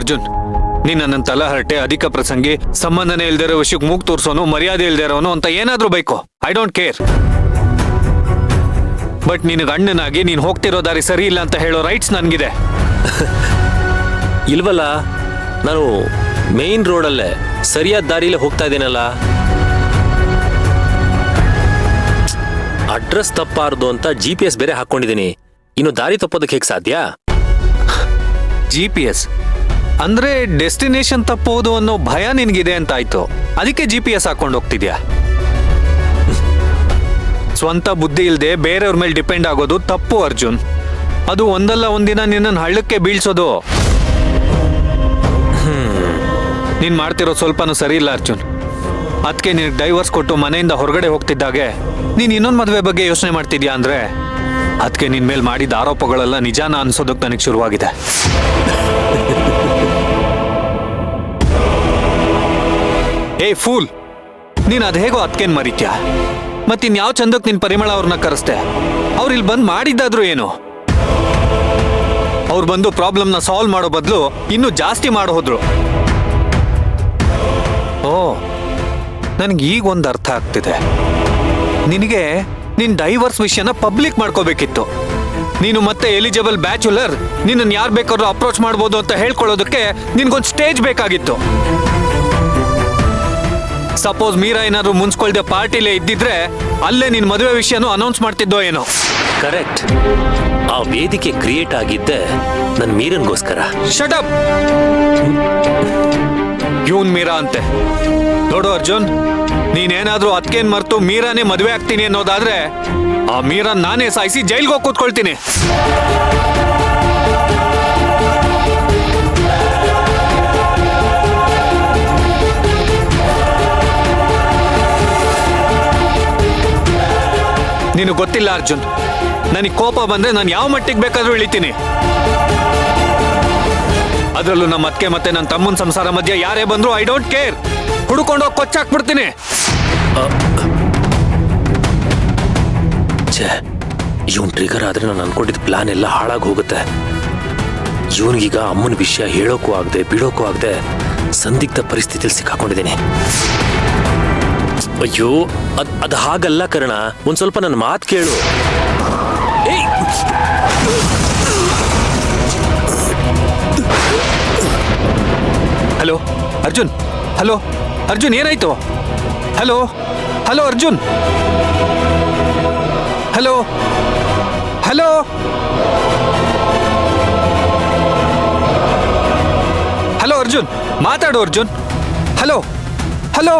ಅರ್ಜುನ್, ನೀನ್ ನನ್ನ ತಲಹರಟೆ, ಅಧಿಕ ಪ್ರಸಂಗಿ, ಸಂಬಂಧನೇ ಇಲ್ದಿರೋ ವಿಷಯಕ್ಕೆ ಮೂಗ್ ತೋರ್ಸೋನು, ಮರ್ಯಾದೆ ಇಲ್ದಿರೋನು ಅಂತ ಏನಾದ್ರೂ ಬೈಕೋ. I don't care. ಬಟ್ ನಿನಗೆ ಅಣ್ಣನಾಗಿ ನೀನ್ ಹೋಗ್ತಿರೋ ದಾರಿ ಸರಿ ಇಲ್ಲ ಅಂತ ಹೇಳೋ ರೈಟ್ಸ್ ನನ್ಗಿದೆ. ಇಲ್ವಲ್ಲ, ನಾನು ಮೇನ್ ರೋಡಲ್ಲೇ ಸರಿಯಾದ ದಾರಿಲೇ ಹೋಗ್ತಾ ಇದ್ದೀನಲ್ಲ. ಅಡ್ರೆಸ್ ತಪ್ಪಾರ್ದು ಅಂತ GPS ಬೇರೆ ಹಾಕೊಂಡಿದ್ದೀನಿ. ಇನ್ನು ದಾರಿ ತಪ್ಪೋದಕ್ಕೆ ಹೇಗೆ ಸಾಧ್ಯ? GPS ಅಂದ್ರೆ ಡೆಸ್ಟಿನೇಷನ್ ತಪ್ಪೋದು ಅನ್ನೋ ಭಯ ನಿನ್ಗಿದೆ ಅಂತ ಆಯ್ತು. ಅದಕ್ಕೆ GPS ಹಾಕೊಂಡು ಹೋಗ್ತಿದ್ಯಾ? ಸ್ವಂತ ಬುದ್ಧಿ ಇಲ್ಲದೆ ಬೇರೆಯವ್ರ ಮೇಲೆ ಡಿಪೆಂಡ್ ಆಗೋದು ತಪ್ಪು ಅರ್ಜುನ್. ಅದು ಒಂದಲ್ಲ ಒಂದಿನ ನಿನ್ನನ್ನು ಹಳ್ಳಕ್ಕೆ ಬೀಳ್ಸೋದು. ನೀನ್ ಮಾಡ್ತಿರೋ ಸ್ವಲ್ಪನೂ ಸರಿ ಇಲ್ಲ ಅರ್ಜುನ್. ಅದಕ್ಕೆ ನಿನಗೆ ಡೈವರ್ಸ್ ಕೊಟ್ಟು ಮನೆಯಿಂದ ಹೊರಗಡೆ ಹೋಗ್ತಿದ್ದಾಗೆ ನೀನ್ ಇನ್ನೊಂದು ಮದುವೆ ಬಗ್ಗೆ ಯೋಚನೆ ಮಾಡ್ತಿದ್ಯಾ ಅಂದ್ರೆ ಅದಕ್ಕೆ ನಿನ್ ಮೇಲೆ ಮಾಡಿದ ಆರೋಪಗಳೆಲ್ಲ ನಿಜಾನ ಅನ್ಸೋದಕ್ಕೆ ನನಗೆ ಶುರುವಾಗಿದೆ. ಏ ಫೂಲ್, ನೀನ್ ಅದ್ ಹೇಗೋ ಅದಕ್ಕೇನ್ ಮರಿತ್ಯಾ? ಮತ್ತಿನ್ಯಾವ ಚಂದಕ್ಕೆ ನಿನ್ ಪರಿಮಳ ಅವ್ರನ್ನ ಕರೆಸ್ತೆ? ಅವ್ರು ಇಲ್ಲಿ ಬಂದು ಮಾಡಿದ್ದಾದ್ರೂ ಏನು? ಅವ್ರು ಬಂದು ಪ್ರಾಬ್ಲಮ್ನ ಸಾಲ್ವ್ ಮಾಡೋ ಬದಲು ಇನ್ನೂ ಜಾಸ್ತಿ ಮಾಡೋ ಹೋದ್ರು. ಓ, ನನ್ಗೆ ಈಗ ಒಂದು ಅರ್ಥ ಆಗ್ತಿದೆ. ನಿನಗೆ ನಿನ್ ಡೈವರ್ಸ್ ವಿಷಯನ ಪಬ್ಲಿಕ್ ಮಾಡ್ಕೋಬೇಕಿತ್ತು. ನೀನು ಮತ್ತೆ ಎಲಿಜಿಬಲ್ ಬ್ಯಾಚುಲರ್, ನಿನ್ನನ್ನು ಯಾರು ಬೇಕಾದ್ರೂ ಅಪ್ರೋಚ್ ಮಾಡ್ಬೋದು ಅಂತ ಹೇಳ್ಕೊಳ್ಳೋದಕ್ಕೆ ನಿನ್ಗೊಂದು ಸ್ಟೇಜ್ ಬೇಕಾಗಿತ್ತು. ಸಪೋಸ್ ಮೀರಾ ಏನಾದ್ರು ಮುನ್ಸ್ಕೊಳ್ದೆ ಪಾರ್ಟಿಲೇ ಇದ್ದಿದ್ರೆ ಅಲ್ಲೇ ನಿನ್ ಮದುವೆ ವಿಷಯನೂ ಅನೌನ್ಸ್ ಮಾಡ್ತಿದ್ದೋ ಏನೋ. ಕರೆಕ್ಟ್. ಆ ವೇದಿಕೆ ಕ್ರಿಯೇಟ್ ಆಗಿದ್ದೆ ನನ್ನ ಮೀರನ್ಗೋಸ್ಕರ. Shut up. ಇವನ್ ಮೀರಾ ಅಂತೆ. ನೋಡು ಅರ್ಜುನ್, ನೀನೇನಾದ್ರೂ ಅದಕ್ಕೇನ್ ಮರ್ತು ಮೀರಾನೇ ಮದುವೆ ಆಗ್ತೀನಿ ಅನ್ನೋದಾದ್ರೆ ಆ ಮೀರಾ ನಾನೇ ಸಾಯಿಸಿ ಜೈಲ್ಗೆ ಹೋಗಿ ಕೂತ್ಕೊಳ್ತೀನಿ. ನೀನು ಗೊತ್ತಿಲ್ಲ ಅರ್ಜುನ್, ನನಗೆ ಕೋಪ ಬಂದ್ರೆ ನಾನು ಯಾವ ಮಟ್ಟಿಗೆ ಬೇಕಾದ್ರೂ ಇಳಿತೀನಿ. ಅದರಲ್ಲೂ ನಮ್ಮ ಅತ್ತೆ ಮತ್ತೆ ನನ್ನ ತಮ್ಮನ ಸಂಸಾರ ಮಧ್ಯೆ ಯಾರೇ ಬಂದ್ರು ಐ ಡೋಂಟ್ ಕೇರ್. ಹುಡುಕೊಂಡೋಗಿ ಕೊಚ್ಚಾಕ್ಬಿಡ್ತೀನಿ. ಇವನ್ ಟ್ರಿಗರ್ ಆದ್ರೆ ನಾನು ಅನ್ಕೊಂಡಿದ್ದ ಪ್ಲಾನ್ ಎಲ್ಲ ಹಾಳಾಗಿ ಹೋಗುತ್ತೆ. ಇವನಿಗೀಗ ಅಮ್ಮನ ವಿಷಯ ಹೇಳೋಕ್ಕೂ ಆಗದೆ ಬಿಡೋಕ್ಕೂ ಆಗದೆ ಸಂದಿಗ್ಧ ಪರಿಸ್ಥಿತಿಯಲ್ಲಿ ಸಿಕ್ಕಾಕೊಂಡಿದ್ದೀನಿ. ಅಯ್ಯೋ, ಅದು ಹಾಗಲ್ಲ ಕರ್ಣ, ಒಂದ್ ಸ್ವಲ್ಪ ನನ್ನ ಮಾತು ಕೇಳು. ಹಲೋ ಅರ್ಜುನ್, ಹಲೋ ಅರ್ಜುನ್, ಏನಾಯ್ತು? Hello hello Arjun, hello hello hello Arjun, ಮಾತಾಡು ಅರ್ಜುನ್. Hello hello